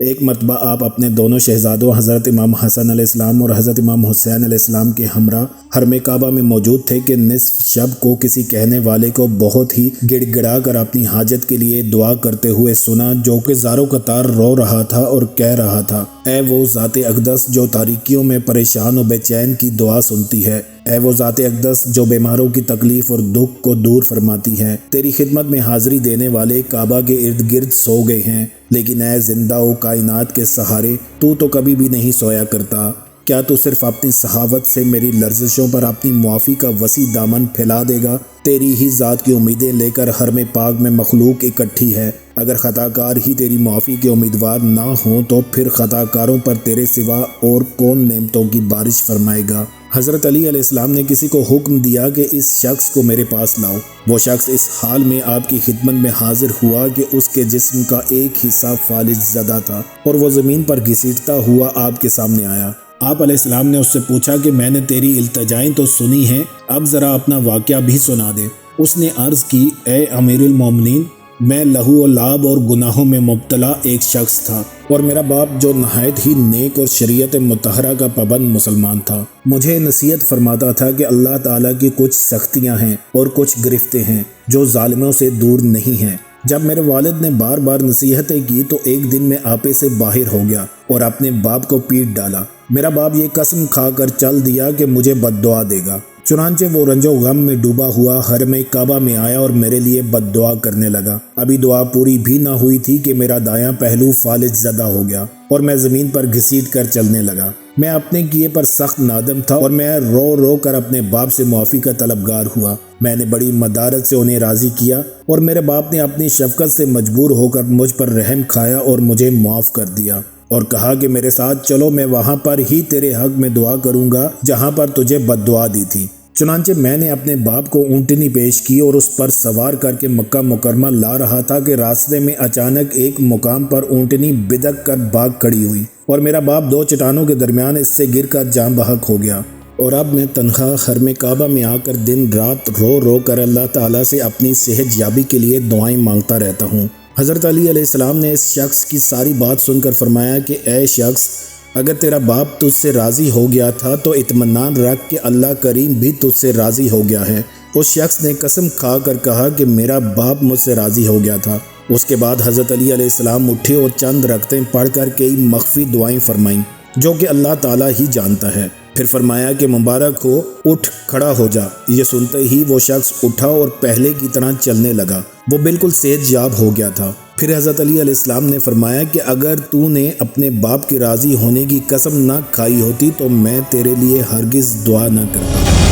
ایک مرتبہ آپ اپنے دونوں شہزادوں حضرت امام حسن علیہ السلام اور حضرت امام حسین علیہ السلام کے ہمراہ حرم کعبہ میں موجود تھے کہ نصف شب کو کسی کہنے والے کو بہت ہی گڑ گڑا کر اپنی حاجت کے لیے دعا کرتے ہوئے سنا، جو کہ زاروں قطار رو رہا تھا اور کہہ رہا تھا: اے وہ ذات اقدس جو تاریکیوں میں پریشان و بے چین کی دعا سنتی ہے، اے وہ ذات اقدس جو بیماروں کی تکلیف اور دکھ کو دور فرماتی ہے، تیری خدمت میں حاضری دینے والے کعبہ کے ارد گرد سو گئے ہیں، لیکن اے زندہ و کائنات کے سہارے، تو کبھی بھی نہیں سویا کرتا۔ کیا تو صرف اپنی سخاوت سے میری لرزشوں پر اپنی معافی کا وسیع دامن پھیلا دے گا؟ تیری ہی ذات کی امیدیں لے کر حرم پاک میں مخلوق اکٹھی ہے۔ اگر خطا کار ہی تیری معافی کے امیدوار نہ ہوں تو پھر خطا کاروں پر تیرے سوا اور کون نعمتوں کی بارش فرمائے گا؟ حضرت علی علیہ السلام نے کسی کو حکم دیا کہ اس شخص کو میرے پاس لاؤ۔ وہ شخص اس حال میں آپ کی خدمت میں حاضر ہوا کہ اس کے جسم کا ایک حصہ فالج زدہ تھا اور وہ زمین پر گھسیٹتا ہوا آپ کے سامنے آیا۔ آپ علیہ السلام نے اس سے پوچھا کہ میں نے تیری التجائیں تو سنی ہیں، اب ذرا اپنا واقعہ بھی سنا دے۔ اس نے عرض کی: اے امیر المومنین، میں لہو و لعب اور گناہوں میں مبتلا ایک شخص تھا، اور میرا باپ جو نہایت ہی نیک اور شریعت مطہرہ کا پابند مسلمان تھا، مجھے نصیحت فرماتا تھا کہ اللہ تعالیٰ کی کچھ سختیاں ہیں اور کچھ گرفتیں ہیں جو ظالموں سے دور نہیں ہیں۔ جب میرے والد نے بار بار نصیحتیں کی تو ایک دن میں آپے سے باہر ہو گیا اور اپنے باپ کو پیٹ ڈالا۔ میرا باپ یہ قسم کھا کر چل دیا کہ مجھے بد دعا دے گا۔ چنانچہ وہ رنج و غم میں ڈوبا ہوا حرم کعبہ میں آیا اور میرے لیے بد دعا کرنے لگا۔ ابھی دعا پوری بھی نہ ہوئی تھی کہ میرا دایاں پہلو فالج زدہ ہو گیا اور میں زمین پر گھسیٹ کر چلنے لگا۔ میں اپنے کیے پر سخت نادم تھا اور میں رو رو کر اپنے باپ سے معافی کا طلبگار ہوا۔ میں نے بڑی مدارت سے انہیں راضی کیا اور میرے باپ نے اپنی شفقت سے مجبور ہو کر مجھ پر رحم کھایا اور مجھے معاف کر دیا اور کہا کہ میرے ساتھ چلو، میں وہاں پر ہی تیرے حق میں دعا کروں گا جہاں پر تجھے بد دعا دی تھی۔ چنانچہ میں نے اپنے باپ کو اونٹنی پیش کی اور اس پر سوار کر کے مکہ مکرمہ لا رہا تھا کہ راستے میں اچانک ایک مقام پر اونٹنی بدک کر بھاگ کھڑی ہوئی اور میرا باپ دو چٹانوں کے درمیان اس سے گر کر جاں بحق ہو گیا۔ اور اب میں تنہا حرم کعبہ میں آ کر دن رات رو رو کر اللہ تعالیٰ سے اپنی صحت یابی کے لیے دعائیں مانگتا رہتا ہوں۔ حضرت علی علیہ السلام نے اس شخص کی ساری بات سن کر فرمایا کہ اے شخص، اگر تیرا باپ تجھ سے راضی ہو گیا تھا تو اطمینان رکھ کہ اللہ کریم بھی تجھ سے راضی ہو گیا ہے۔ اس شخص نے قسم کھا کر کہا کہ میرا باپ مجھ سے راضی ہو گیا تھا۔ اس کے بعد حضرت علی علیہ السلام اٹھے اور چند رکعتیں پڑھ کر کئی مخفی دعائیں فرمائیں جو کہ اللہ تعالیٰ ہی جانتا ہے۔ پھر فرمایا کہ مبارک ہو، اٹھ کھڑا ہو جا۔ یہ سنتے ہی وہ شخص اٹھا اور پہلے کی طرح چلنے لگا۔ وہ بالکل صحت یاب ہو گیا تھا۔ پھر حضرت علی علیہ السلام نے فرمایا کہ اگر تو نے اپنے باپ کی راضی ہونے کی قسم نہ کھائی ہوتی تو میں تیرے لیے ہرگز دعا نہ کرتا۔